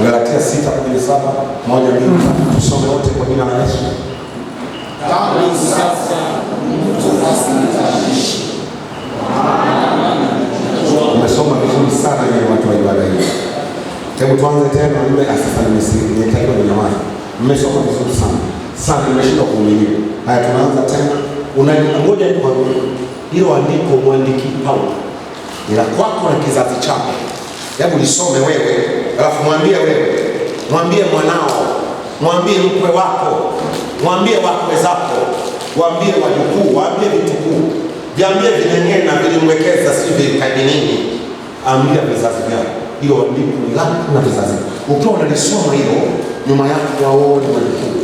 Galatia 6:17, 1, 2, 3, tusome wote kwa jina la Yesu. Tangu sasa mtu asitaishi. Umesoma vizuri sana yeye watu wa ibada hii. Hebu tuanze tena yule sasa nimetakiwa ninyamaze. Mmesoma vizuri sana. Sana nimeshindwa kuvumilia. Haya tunaanza tena. Unangoja kwa hilo andiko muandiki Paulo. Ila kwako na kizazi chako. Hebu lisome wewe, alafu mwambie wewe. Mwambie mwanao, mwambie mkwe wako, mwambie wakwe zako, mwambie wajukuu, mwambie vitukuu. Viambie vineng'ena vilimwekeza sivyo kadinini. Ambia vizazi vyako. Hilo andiko ni lako na vizazi. Ukiwa unalisoma hilo, nyuma yako waone wajukuu,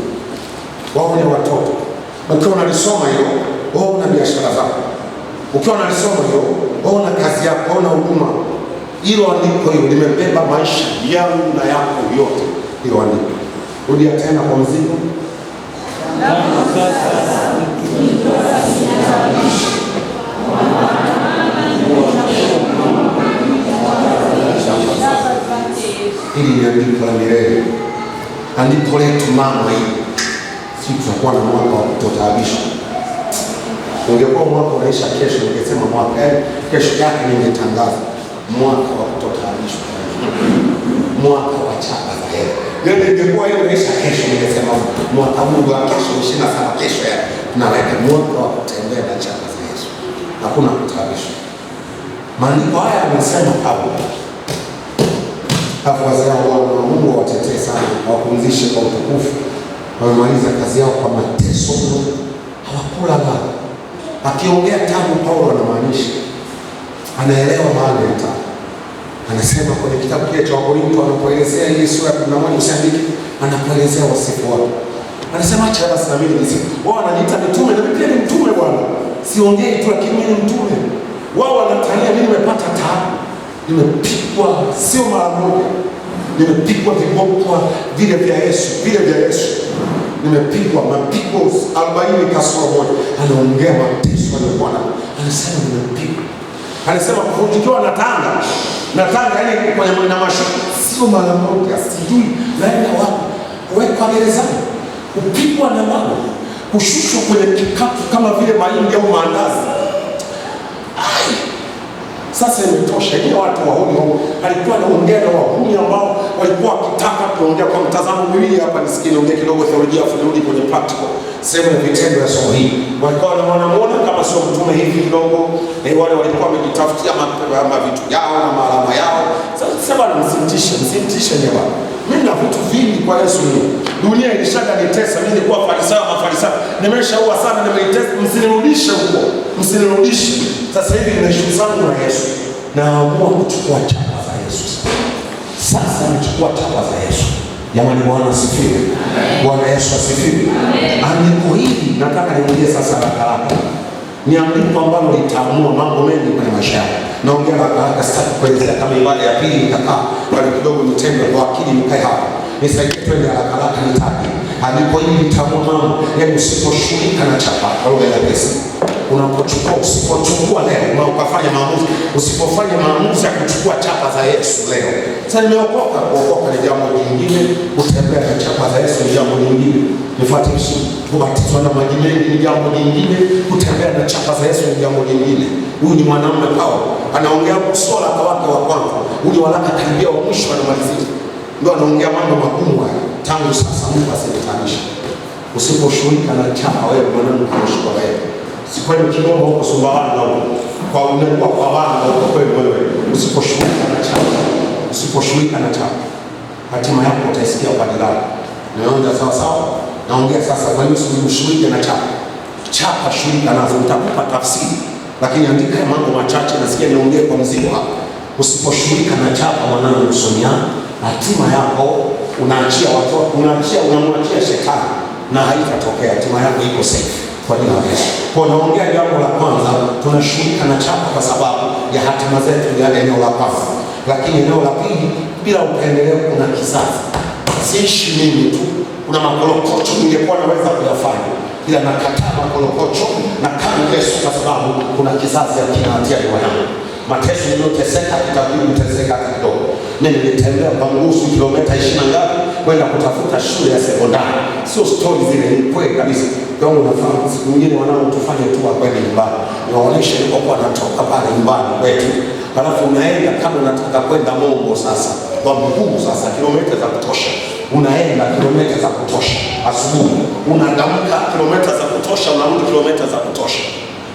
waone watoto. Ukiwa unalisoma hilo, waona biashara zako. Ukiwa unalisoma hilo, waona kazi yako, waona huduma. Hilo andiko hilo limebeba maisha yangu na yako yote. Hilo andiko. Rudia tena kwa mzigo. Hili ni andiko la milele. Andiko letu mama hili. Sisi tutakuwa na mwaka wa kutotaabisha. Ungekuwa mwaka unaisha kesho, ningesema mwaka kesho yake ningetangaza mwaka wa kutotaabisha. Mwaka wa chapa za hela. Leo ingekuwa hiyo unaisha kesho, ningesema mwaka huu wa kesho 27 kesho ya tunaweka mwaka wa kutembea na chapa za Yesu. Hakuna kutotaabisha. Maandiko haya yanasema hapo. Hapo wazee wa Mungu watetee sana, wapumzishe kwa utukufu. Wamemaliza kazi yao kwa mateso, hawakula baba. Akiongea tabu Paulo anamaanisha. Anaelewa maana ya tabu. Anasema kwenye kitabu kile cha Wakorintho anapoelezea hii sura ya 11 usiandike, anapoelezea wasifu wao. Anasema acha basi na mimi nisifu. Wao wananiita mitume na mimi pia ni mtume bwana. Siongei tu lakini mimi ni mtume. Wao wanatania mimi nimepata taabu. Nimepigwa sio mara moja. Nimepigwa viboko vile vya Yesu, vile vya Yesu. Nimepigwa mapigo 40 kasoro moja. Anaongea mateso aliyokuwa nayo. Anasema nimepigwa. Anasema kuvunjikiwa na tanga yani kwenye na mashuka sio mara moja, sijui naenda wapi. Kuwekwa gerezani, kupigwa na mawe, kushushwa kwenye kikapu kama vile mahindi au maandazi. Sasa imetosha. Ile watu wahuni alikuwa anaongea na wahuni ambao walikuwa wakitaka kuongea kwa mtazamo mwili. Hapa nisikie niongee kidogo theolojia afu nirudi kwenye practical. Sema ya vitendo ya somo hili. Walikuwa wanamuona kama sio mtume hivi kidogo. Wale walikuwa wamejitafutia vitu yao na maalama yao. Sasa msimtishe ni bwana. Mimi na vitu vingi kwa Yesu leo. Dunia ilishaganitesa, mimi nilikuwa farisayo mafarisayo. Nimeshaua sana, nimeitesa, msinirudishe huko. Msinirudishe. Sasa hivi ninaishi zangu na Yesu. Naamua kuchukua chapa za Yesu. Sasa nachukua chapa za Yesu. Jamani, Bwana asifiwe. Bwana Yesu asifiwe. Andiko hili nataka niongee sasa haraka. Ni andiko ambalo litaamua mambo mengi kwenye maisha yako. Naongea haraka sitaki kuelezea kama ibada ya pili itakaa. Bali kidogo nitende kwa akili nikae hapa. Nisaidie twende haraka nitaki. Andiko hili litaamua mambo. Yaani usiposhughulika na chapa kwa lugha ya pesa. Usipochukua leo na ukafanya maamuzi, usipofanya maamuzi ya kuchukua chapa za Yesu leo. Sasa nimeokoka, kuokoka ni jambo lingine, kutembea na chapa za Yesu ni jambo lingine. Nifuate Yesu, kubatizwa na maji mengi ni jambo lingine, kutembea na chapa za Yesu ni jambo lingine. Huyu ni mwanamume Paulo, anaongea kusola kwa wake wa kwanza. Huyu waraka karibia wa mwisho anamalizia. Ndio anaongea mambo magumu haya. Tangu sasa Mungu asinitanisha. Usiposhughulika na chapa wewe mwanangu unashukua wewe. Sikwenda Kigoma huko Sumbawanga huko. Kwa unakuwa kwa wana huko kweli wewe. Usiposhughulika na chapa. Hatima yako utaisikia kwa dilala. Naona sawa. Naongea sasa kwa nini usishughulike na chapa. Chapa shughulika nazo utakupa tafsiri. Lakini andika mambo machache nasikia niongee kwa mzigo hapa. Usiposhughulika na chapa mwanangu usoniana, hatima yako unaachia watoto, unamwachia shetani na haitatokea. Hatima yako iko safe. Kwa jina la Yesu. Kwa naongea jambo la kwanza, tunashughulika na chapa kwa sababu ya hatima zetu ya eneo la kwanza. Lakini eneo la pili, bila upendeleo, kuna kizazi. Siishi mimi tu, kuna makolokocho ningekuwa naweza kuyafanya. Ila nakataa makolokocho na kama Yesu kwa sababu kuna kizazi ya kinahatia kwa yangu. Mateso niliyoteseka itabidi kuteseka hata kidogo. Mimi nilitembea kwa nguvu kilomita 20 ngapi kwenda kutafuta shule ya sekondari. Sio story zile, ni kweli kabisa. Kwa hiyo unafahamu siku nyingine wanao tufanye tu kwenda nyumbani. Niwaoneshe nilipokuwa natoka pale nyumbani kwetu. Halafu unaenda kama unataka kwenda Mombo sasa. Kwa mguu sasa kilomita za kutosha. Unaenda kilomita za kutosha. Asubuhi unadamka kilomita za kutosha, unarudi kilomita za kutosha.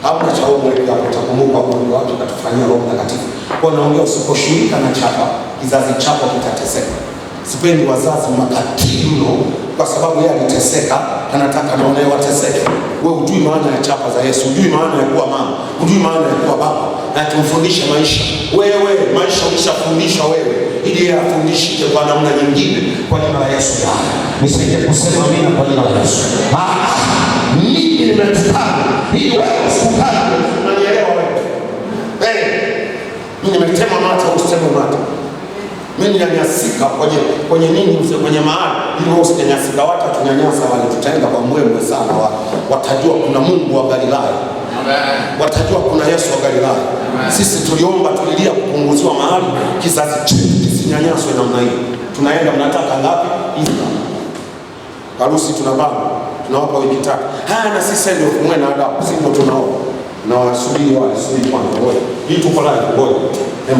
Hauna cha umri hapo, utakumbuka Mungu wake atatufanyia Roho Mtakatifu. Kwa naongea usiposhughulika na chapa, kizazi chako kitateseka. Sipendi wazazi makatili mno, kwa sababu yeye aliteseka, anataka na wewe wateseke. Wewe hujui maana ya chapa za Yesu, hujui maana ya kuwa mama, hujui maana ya kuwa baba, na tumfundishe maisha. Wewe maisha ulishafundishwa wewe, ili yeye afundishike kwa namna nyingine, kwa jina la Yesu. Nisaidie kusema amina kwa jina la Yesu. Mimi nimetukana ili wewe usikutane. Unanielewa wewe? Mimi nimetema mata, usiteme mata. Mimi ninanyanyasika kwenye nini, kwenye mahali ili wewe usinyanyasika. Watu tunyanyasa wale, tutaenda kwa mbwembwe sana. Watajua kuna Mungu wa Galilaya. Amen. Watajua kuna Yesu wa Galilaya. Amen. Sisi tuliomba, tulilia kupunguziwa mahali, kizazi chetu kisinyanyaswe namna hii. Tunaenda, mnataka ngapi? Harusi tunawapa wiki 3. Na sisi ndio kumwe na adabu, sisi ndio tunaoa. Na wasubiri kwanza. Ngoja. Hii tuko live,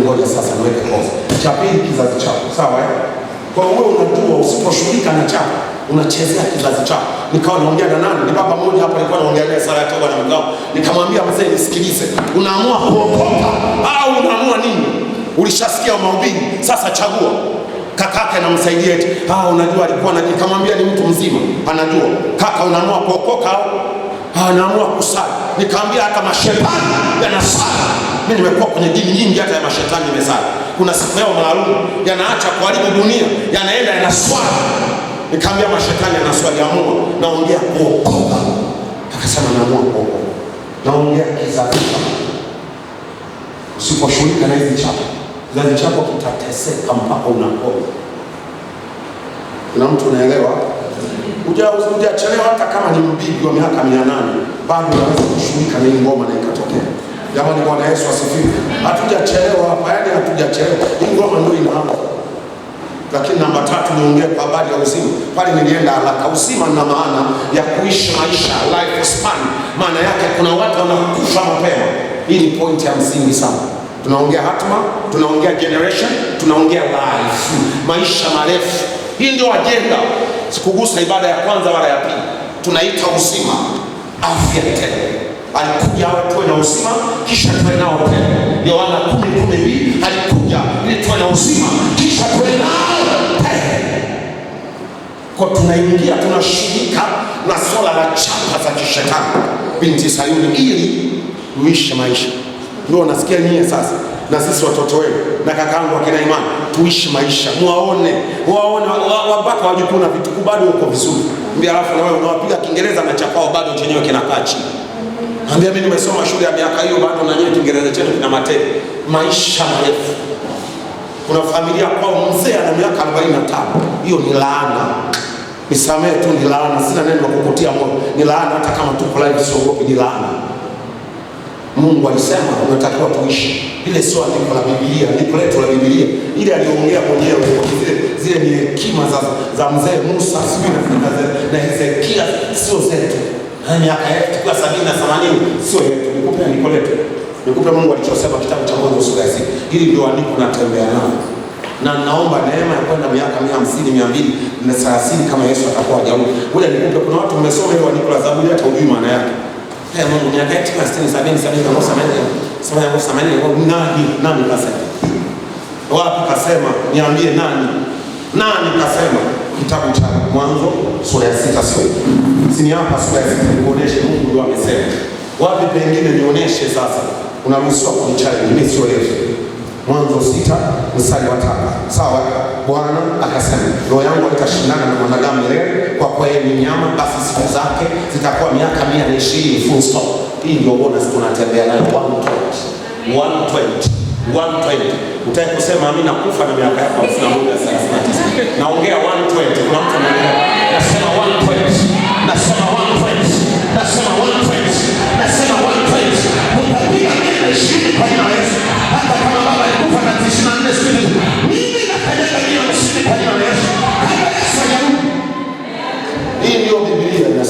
ngoja sasa niweke pause. Cha pili, kizazi chako. Sawa eh? Kwa hiyo wewe unajua usiposhughulika na chako, unachezea kizazi chako. Nikawa naongea na nani? Ni baba mmoja hapa alikuwa anaongea naye sala ya toba na mgao. Nikamwambia mzee, nisikilize. Unaamua kuokoka au unaamua nini? Ulishasikia mahubiri, sasa chagua. Kakake anamsaidia eti, unajua alikuwa na, nikamwambia ni mtu mzima, anajua. Kaka, unaamua kuokoka au anaamua kusali? Nikamwambia hata mashetani yanasali. Mimi nimekuwa kwenye dini nyingi, hata ya mashetani nimesali. Kuna siku yao maalum, yanaacha kuharibu dunia, yanaenda yanaswali. Nikamwambia mashetani yanaswali, amua. Naongea kuokoka. Akasema naamua kuokoka. Naongea kizazi chako. Usiposhughulika na hizi chapa, kizazi chako kitateseka mpaka unakoa. Kuna mtu unaelewa? Hujachelewa hata kama ni mbibi wa miaka 800, bado unaweza kushughulika na hii ngoma na ikatokea. Jamani, Bwana Yesu asifiwe. Hatujachelewa hapa, yaani hatujachelewa. Hii ngoma ndio inaanza. Lakini namba 3 niongee kwa habari ya uzima. Pale nilienda haraka. Uzima na maana ya kuishi maisha, life span. Maana yake kuna watu wanakufa mapema. Hii ni point ya msingi sana. Tunaongea hatma, tunaongea generation, tunaongea life, maisha marefu. Hii ndio agenda. Sikugusa ibada ya kwanza wala ya pili. Tunaita uzima, afya tele. Alikuja awe tuwe na uzima, kisha tuwe nao tele. Yohana 10:12 alikuja ili tuwe na uzima, kisha tuwe nao tele. Kwa tunaingia, tunashirika na swala la chapa za kishetani, binti Sayuni, ili tuishi maisha. Ndio nasikia nyie sasa, na sisi watoto wenu na kakaangu akina Imani, tuishi maisha. Muwaone wabaka wajukuu na vitu bado uko vizuri. Mbia alafu na wewe unawapiga Kiingereza na chapao bado chenyewe kinakaa chini. Ambia mimi nimesoma shule ya miaka hiyo bado na nyewe Kiingereza chetu kina matete. Maisha marefu. Kuna familia kwao mzee ana miaka 45. Hiyo ni laana. Nisamee tu, ni laana. Sina neno la kukutia moyo. Ni laana, hata kama tuko live siogopi, ni laana. Mungu alisema unatakiwa tuishi. Ile sio andiko la Biblia, andiko letu la Biblia. Ile aliongea mwenyewe, zile ni hekima za mzee Musa, na Hezekia, sio zetu. Miaka yetu kwa 70 na 80 sio yetu. Nikupe andiko letu. Nikupe Mungu alichosema kitabu cha Mwanzo sura ya 6. Hili ndio andiko natembea nalo. Na naomba neema ya kwenda miaka 150, 200 na 30 kama Yesu atakuwa hajarudi. Ngoja nikupe, kuna watu mmesoma ile andiko la Zaburi hata hujui maana yake. Mungu miaka yetu 60, 70 kama 80 nani kasema? Wapi kasema? Niambie nani kasema? Kitabu cha Mwanzo sura ya 6 sio? Sini hapa sura ya 6 nikuoneshe Mungu ndio amesema. Wapi pengine nionyeshe sasa? Unaruhusiwa kumchallenge, mimi sio Yesu. Mwanzo 6 mstari wa 5. Sawa? Bwana akasema, roho yangu itashindana na mwanadamu milele, kwa kuwa yeye ni nyama, basi siku zake zitakuwa miaka 120 full stop. Hii ndio bonus tunatembea nayo 120. Utaki kusema mimi nakufa na miaka yako 51 naongea 120. Kuna mtu anaongea nasema 120. Nasema 120. Nasema 120. Nasema 120. Mtapiga 120 kwa jina la Yesu.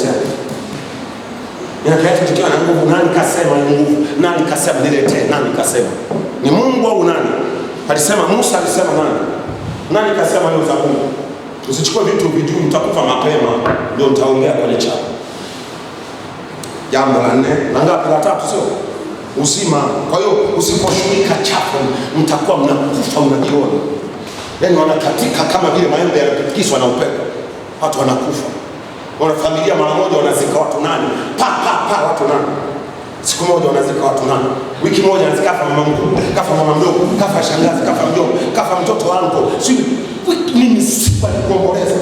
inasema. Miaka yetu tukiwa na nguvu, nani kasema ni nguvu? Nani kasema niletee? Nani kasema? Ni Mungu au nani? Alisema Musa, alisema nani? Nani kasema leo za Mungu? Usichukue vitu vijuu, mtakufa mapema ndio mtaongea kwenye chapa. Jambo la 4 na ngapi? La 3, sio? Uzima. Kwa hiyo usiposhughulika chapa mtakuwa mnakufa mnajiona. Yaani wanakatika kama vile maembe yanapikiswa na upepo. Watu wanakufa. Wana familia mara moja wanazika watu 8. Watu 8. Siku moja wanazika watu 8. Wiki moja anazika mama mkubwa, kafa mama mdogo, kafa shangazi, kafa mjomba, kafa mtoto wangu. Sio nini sifa ni kuomboleza.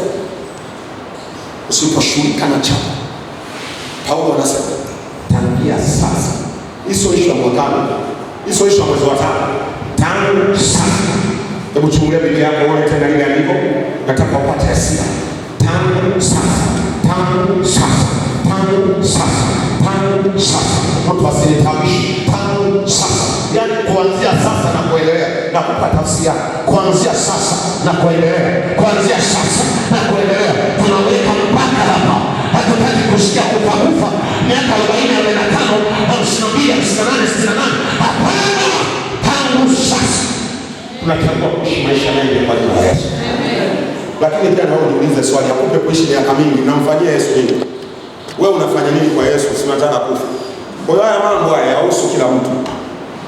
Usiposhughulika na chapa. Paulo anasema tangia sasa. Hizo ishu ya mwakani. Hizo ishu ya mwezi wa 5. Tangu sasa. Hebu chungulia Biblia yako uone tena ile andiko. Nataka upate hasira. Tangu sasa. Tangu sasa. Tangu sasa. Tangu sasa. Mtu asinitawishi. Tangu sasa. Yaani kuanzia sasa na kuendelea. Na kupata hasira. Kuanzia sasa na kuendelea. Kuanzia sasa na kuendelea. Tunaweka mpaka hapa. Hatutaki kusikia kufa. Miaka 40, 45, 52, 58, 68. Hapana. Tangu sasa. Tunachagua kuishi maisha mengi kwa jina la Yesu. Lakini pia naomba niulize swali, akupe kuishi miaka mingi, namfanyia Yesu nini? Wewe unafanya nini kwa Yesu? Si unataka kufa. Kwa hiyo haya mambo haya yahusu kila mtu.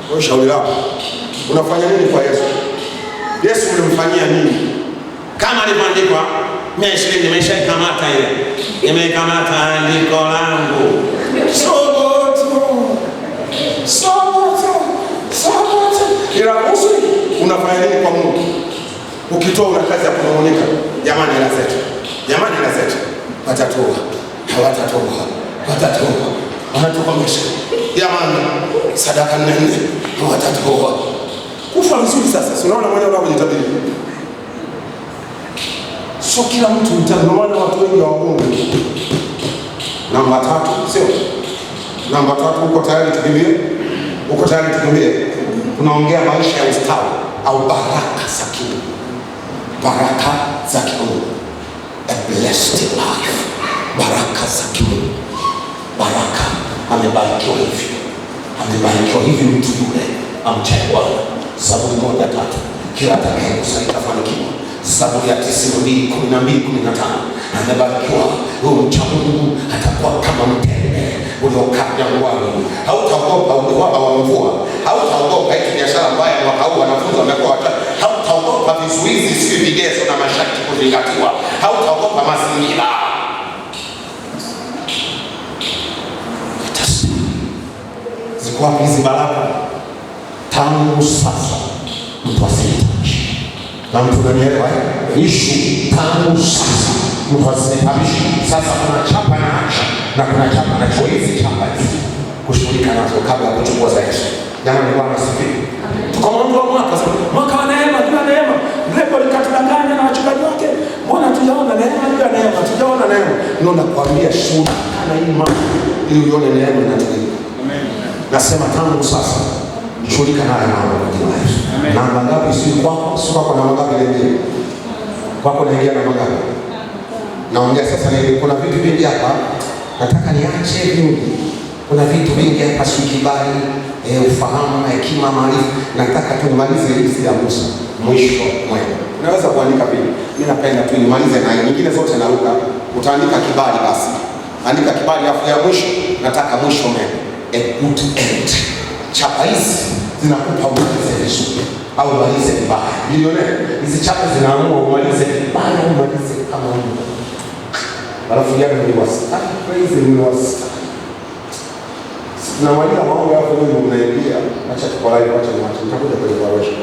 Wewe shauri lako. Unafanya nini kwa Yesu? Yesu unamfanyia nini? Kama alivyoandikwa, mimi nimeshaikamata ile. Nimekamata andiko langu. Soboto. Ila kuhusu unafanya nini kwa Mungu? Ukitoa una kazi ya kunung'unika. Jamani hela zetu. Watatoa. Hawatatoa. Wanatukomesha. Jamani sadaka 4 hawatatoa. Kufa vizuri sasa. Si unaona mwenyewe unavyojitabiri. Sio kila mtu mtaona watu wengi wa Mungu. Namba 3, sio? Namba 3, uko tayari tukimbie? Tunaongea maisha ya ustawi au baraka za Mungu. Baraka za Mungu. A blessed life. Baraka za Mungu. Baraka amebarikiwa hivi mtu yule amchaye Bwana. Zaburi 1:3. Kila atakayekusanyika atafanikiwa. Zaburi ya 92:15. Amebarikiwa huyo mcha Mungu, atakuwa kama mtende uliokaa jangwani. Hautaogopa uhaba wa mvua. Hautaogopa hii biashara mbaya mwaka huu wanafunzi wamekuwa watatu. Hautaogopa vizuizi si vigezo na masharti kuzingatiwa. Hautaogopa mazingira. Ziko wapi hizi baraka? Tangu sasa mtu asitawishi. Na mtu unanielewa? Ishu tangu sasa mtu asitawishi. Sasa kuna chapa na acha na kuna chapa na choice chapa hizi. Kushughulika nazo kabla ya kuchukua za Yesu. Jamani Bwana asifiwe. Tuko mwanzo wa mwaka wa neema, bila neema. Ndipo likatudanganya na wachungaji wake. Mbona tujaona neema bila neema? Tujaona neema. Ndio nakwambia shuhuda kana hii mambo ili uone neema inatokea. Amen. Nasema tangu sasa shughulika na mambo kwa jina la Yesu. Namba ngapi si kwako? Si kwako na ngapi leo? Kwako naingia na ngapi? Naongea sasa kuna vitu vingi hapa. Nataka niache vingi. Kuna vitu vingi hapa, si kibali, ufahamu, hekima, maarifa. Nataka tu nimalize hizi ya Musa, mwisho mwema. Unaweza kuandika pia. Mimi napenda tu nimalize na nyingine zote naruka. Utaandika kibali basi. Andika kibali afu ya mwisho nataka mwisho mwema. A good end. Chapa hizi zinakupa umalize vizuri au umalize vibaya. Milionea, hizi chapa zinaamua umalize vibaya au umalize kama Mungu. Alafu yale ni wasta. Praise ni wasta. Na wale mambo yako wewe mnaingia, acha tukolai, acha nitakuja kwenye barosha.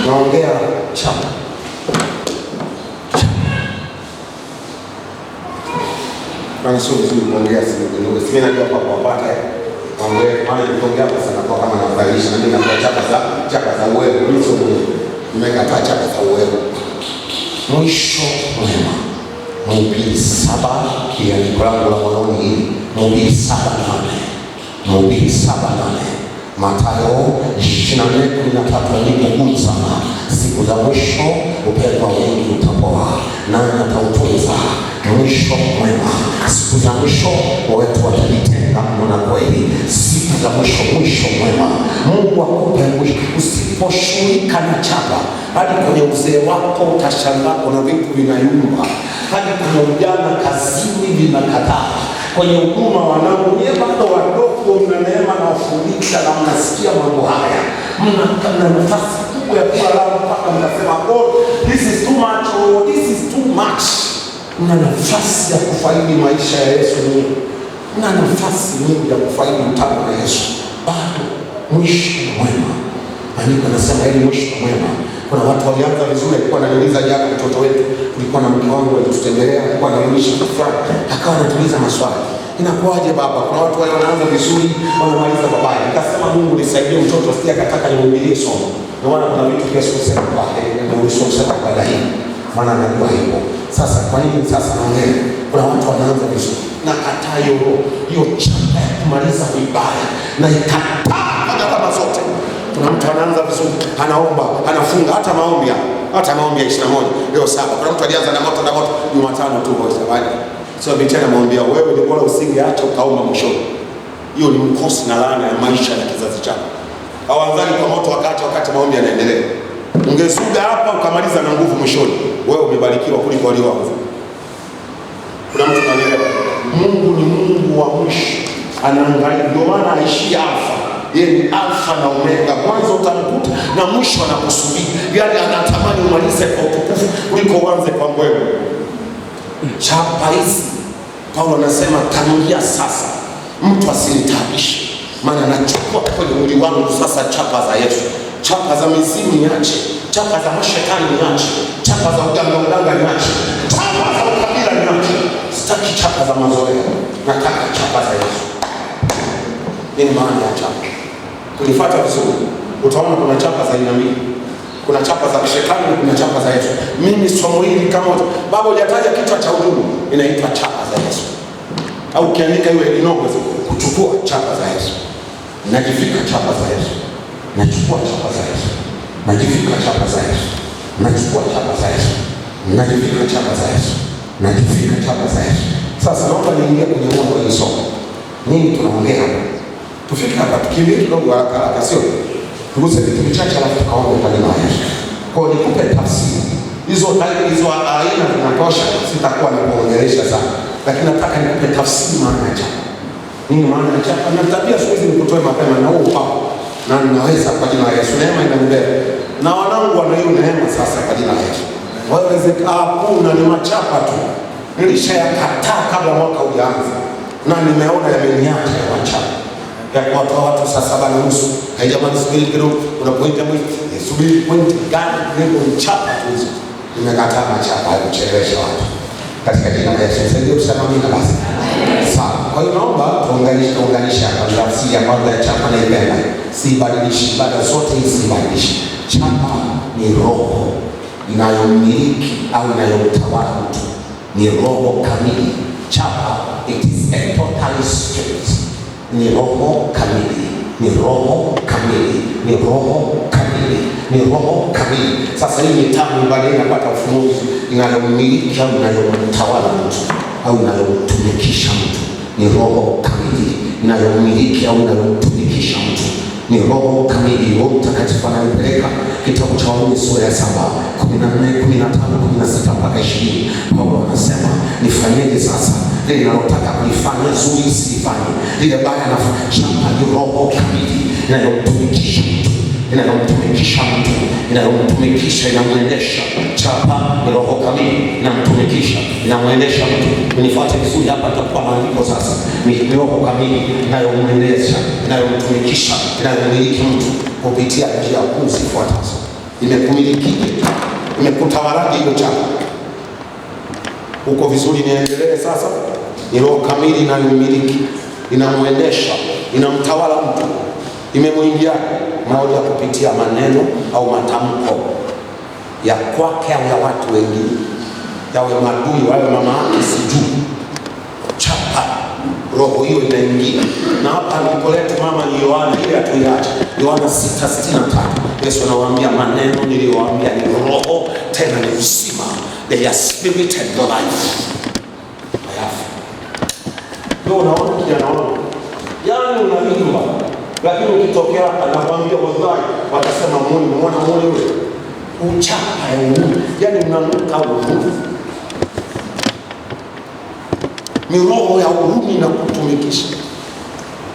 Naongea chapa. Bana sio vizuri kuongea sisi ndio. Sisi najua kwa kupata ongea maana nikiongea kwa sana kwa kama nafurahisha na mimi na chapa za uwezo. Mimi sio mwenyewe. Nimekataa chapa za uwezo. Mwisho mwema. Mhubiri 7 ya lango la mwanaume hili. Mhubiri 7:8. Mathayo 24:13 alipogusa siku za mwisho upendo wa wengi utapoa, nani atautunza mwisho mwema. Siku za mwisho watu watajitenga mno na kweli. Siku za mwisho, mwisho mwema. Mungu akupe mwisho. Usiposhughulika na chapa hadi kwenye uzee wako utashangaa kuna vitu vinayumba, hadi kwenye ujana kazini vinakataa, kwenye huduma wanangu nye bado wadogo, mna neema na ufundisha na mnasikia mambo haya, mna nafasi kubwa ya kuwa lao mpaka mnasema God, this is too much, oh, this is too much. Mna nafasi ya kufaidi maisha ya Yesu nyingi, mna nafasi nyingi ya kufaidi mtano wa Yesu. Bado mwisho mwema. Andiko nasema ili mwisho mwema. Kuna watu walianza vizuri. Alikuwa ananiuliza jana mtoto wetu, kulikuwa na mke wangu alitutembelea, alikuwa ananiuliza kufanya, akawa anatuliza maswali, inakuaje baba? Kuna watu wale wanaanza vizuri wanamaliza babaya. Nikasema Mungu nisaidie mtoto sija kataka nimhubirie somo. Na wana kuna vitu pia sikusema baba, na ulisoma baada hii. Maana najua hivyo. Sasa kwa nini sasa naongea? Kuna watu wanaanza vizuri na kataa hiyo chapa ya kumaliza vibaya na ikataa kama zote. Kuna mtu anaanza vizuri, anaomba, anafunga, hata maombi ya 21 leo 7. Kuna mtu alianza na moto Jumatano tu kwa sababu sio tena maombi ya wewe ni bora usingeacha ukaomba mwishoni. Hiyo ni mkosi na laana ya maisha ya kizazi chako. Hawaanzani kwa moto wakati maombi yanaendelea. Ungesuga hapa ukamaliza na nguvu mwishoni, wewe umebarikiwa kuliko walioanza. Kuna mtu anaelewa? Mungu ni Mungu wa mwisho, anaangalia. Ndio maana aishi Alfa. Yeye ni Alfa na Omega, mwanzo utamkuta na mwisho anakusubiri. Yaani anatamani umalize kwa utukufu kuliko uanze kwa mbwembwe. Chapa hizi Paulo anasema tangia sasa mtu asinitabishe, maana nachukua kwenye mwili wangu sasa chapa za Yesu. Chapa za mizimu niache, chapa za mashetani niache, chapa za uganga niache, chapa za ukabila niache. Sitaki chapa za mazoea, nataka chapa za Yesu. Nini maana ya chapa? Kulifuata vizuri utaona kuna chapa za aina mbili. Kuna chapa za shetani na kuna chapa za Yesu. Mimi somo hili kama baba hujataja kichwa cha huduma, inaitwa chapa za Yesu. Au ukiandika hiyo inogo kuchukua chapa za Yesu. Najifika chapa za Yesu. Nachukua chapa za Yesu. Najifika chapa za Yesu. Nachukua chapa za Yesu. Najifika chapa za Yesu. Najifika chapa za Yesu. Sasa naomba niingie kwenye mambo ya somo. Nini tunaongea hapa? Tufike hapa tukimbie kidogo haraka sio? Tuguse vitu vichache alafu tukaombe kwa jina la Yesu. Kwa hiyo nikupe tafsiri. Hizo aina zinatosha, sitakuwa nakuongelesha sana. Lakini nataka nikupe tafsiri maana ya chapa. Nini maana ya chapa? Na tabia siwezi nikutoe mapema na huo hapo. Na ninaweza kwa jina la Yesu. Neema inanibeba. Na wanangu wana hiyo neema sasa kwa jina la Yesu. Waweze hakuna ni machapa tu. Nilishayakataa kabla mwaka hujaanza. Na nimeona yameniacha ya machapa. Ya kwa watu saa 7:30 haijamani subiri kidogo unapoingia mwezi subiri point gani ndio mchapa tu hizo. Nimekataa machapa ya kuchelewesha watu katika jina la Yesu. Sasa kusema mimi na basi sawa. Kwa hiyo naomba tuunganishe hapa tafsiri ya kwanza ya chapa na ibada. Si badilishi, ibada zote hizi si badilishi. Chapa ni roho inayomiliki au inayomtawala mtu, ni roho kamili. Chapa it is a total spirit. Ni roho kamili, ni roho kamili, ni roho kamili, ni roho kamili. Sasa hii ni tamu baadaye inapata ufunuzi, inayomiliki au inayomtawala mtu au inayomtumikisha mtu. Ni roho kamili, inayomiliki au inayomtumikisha mtu. Ni roho kamili. Roho Mtakatifu anayepeleka kitabu cha Warumi sura ya 7, 14, 15, 16 mpaka 20. Paulo anasema nifanyeje sasa? Lile ninalotaka kulifanya zuri silifanye, lile baya nafanya. Chapa ni roho kamili inayomtumikisha mtu, inayomtumikisha mtu, inayomtumikisha, inamwendesha. Chapa ni roho kamili inamtumikisha, inamwendesha mtu. Nifuate vizuri hapa tutakuwa maandiko sasa. Ni roho kamili inayomwendesha, inayomtumikisha, inayomiliki mtu kupitia njia kuu zifuatazo. Imekumiliki, imekutawalaje hiyo chapa? Uko vizuri? Niendelee sasa. Ni roho kamili inayomiliki, inamwendesha, inamtawala mtu. Imemwingia moja kupitia maneno au matamko ya kwake au ya watu wengine, yawe madui wawe mama yake sijui. Chapa roho hiyo inaingia. Na hapa andiko letu mama ni Yohana, ile atuiache Yohana 6:63. Yesu anawaambia maneno niliyowaambia ni roho tena ni uzima. They are spirit and life. Ndio unaona kijana wangu, yani unaimba, lakini ukitokea anakuambia wallahi, watasema muone yule uchapa ya Mungu, yani unanuka Mungu. Ni roho ya huruma na kutumikisha.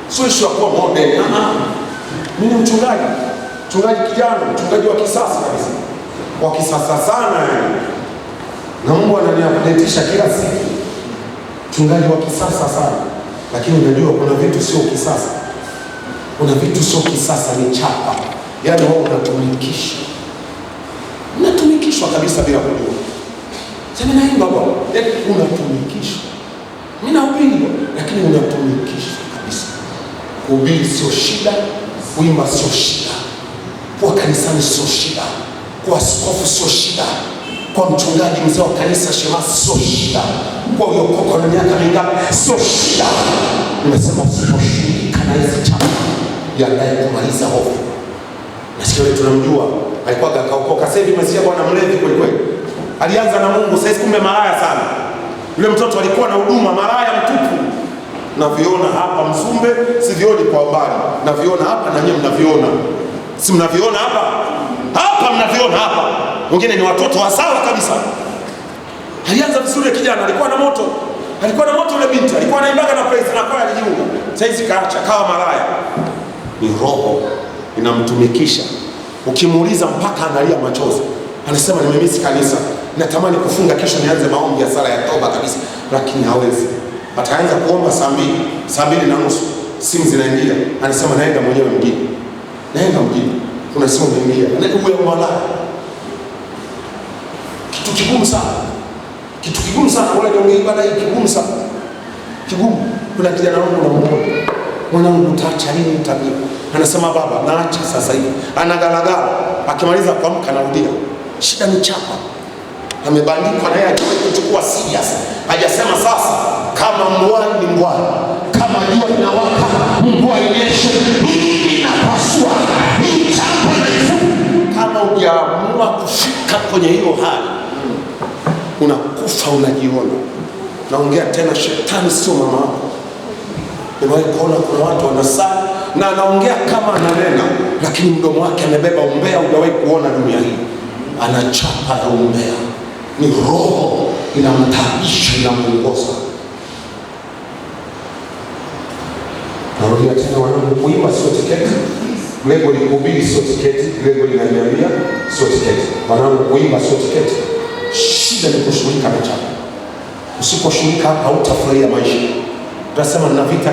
Sio ishu ya kuwa modern. Mimi ni mchungaji kijana, mchungaji wa kisasa kabisa. Wa kisasa sana yani. Na Mungu ananiapetisha kila siku. Mchungaji wa kisasa sana. Lakini unajua kuna vitu sio kisasa. Kuna vitu sio kisasa, ni chapa. Yaani wewe unatumikisha. Unatumikishwa kabisa bila kujua. Sema naimba bwana, yaani unatumikishwa. Mimi naupinga, lakini unatumikishwa kabisa. Kuhubiri sio shida, kuimba sio shida, kuwa kanisani sio shida, kuwa askofu sio shida, kuwa mchungaji mzee wa kanisa shemasi sio shida, kuwa uliokoko na miaka mingapi sio shida. Nimesema usiposhughulika na hizi chapa yaandaye kumaliza hofu. Nasikia wewe tunamjua, alikuwa akaokoka, sasa hivi umesikia bwana mlevi kweli kweli. Alianza na Mungu, sasa kumbe malaya sana. Yule mtoto alikuwa na huduma, malaya mtupu. Naviona hapa Msumbe, sivioni kwa mbali. Naviona hapa na nyinyi mnaviona. Si mnaviona hapa? Hapa mnaviona hapa. Wengine ni watoto wa sawa kabisa. Alianza vizuri kijana, alikuwa na moto. Alikuwa na moto yule binti, alikuwa anaimbaga na praise na kwaya alijiunga. Sasa hizi kaacha kawa malaya. Ni roho inamtumikisha. Ukimuuliza mpaka analia machozi. Anasema nimemisi kanisa. Natamani kufunga kesho nianze maombi ya sala ya toba kabisa, lakini hawezi. Ataanza kuomba saa 2:30, simu zinaingia. Anasema naenda mwenyewe mjini. Naenda mjini. Kuna simu inaingia. Anaenda huyo mwala. Kitu kigumu sana. Wala ndio ibada hii kigumu sana. Kigumu. Kuna kijana wangu na mmoja. Mwanangu utaacha nini tabia? Anasema baba, naacha sasa hivi. Anagalagala. Akimaliza kuamka anarudia. Shida ni chapa. Amebandikwa na yeye hajawahi kuchukua serious. Hajasema sasa kama mvua ni mvua, kama jua linawaka mvua inyeshe, hii inapaswa hii chapa na kama hujaamua kufika kwenye hiyo hali unakufa unajiona. Naongea tena, shetani sio mama wako. Nimewahi kuona kuna watu wanasali na anaongea kama ananena, lakini mdomo wake amebeba umbea. Hujawahi kuona dunia hii, ana chapa ya umbea. Ni roho inamtaabisha, inamuongoza. Narudia tena wanangu, kuimba sio tiketi. Lengo ni kuhubiri sio tiketi. Lengo linaniambia sio tiketi. Wanangu, kuimba sio tiketi. Shida ni kushughulika na chapa. Usiposhughulika hapa hutafurahia maisha. Utasema nina vita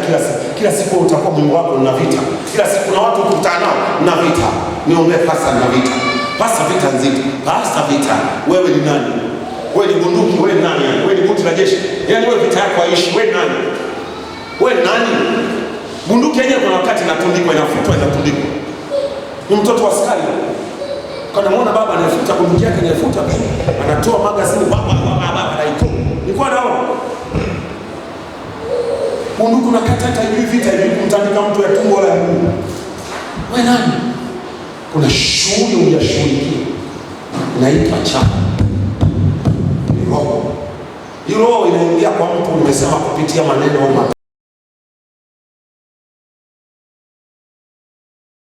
kila siku utakuwa mwimbo wako nina vita. Kila siku na watu ukutana nao nina vita. Niombe pasa nina vita. Pasa vita nzito. Pasa vita. Wewe ni nani? Wewe ni bunduki, wewe nani? Wewe ni buti la jeshi. Yaani wewe vita yako haishi, wewe nani? Wewe nani? Bunduki yenyewe kuna wakati inatundikwa, inafutwa, inatundikwa. Ni mtoto wa askari. Kana muona baba anafuta bunduki yake, anafuta. Anatoa magazini baba anaiko. Nilikuwa naona. Bunduki unakata hata hivi vita hivi kumtandika mtu ya tumbo la Mungu. Wewe nani? Kuna shughuli unashughulikia. Inaitwa chapa. Roho. Roho inaingia kwa mtu, nimesema kupitia maneno au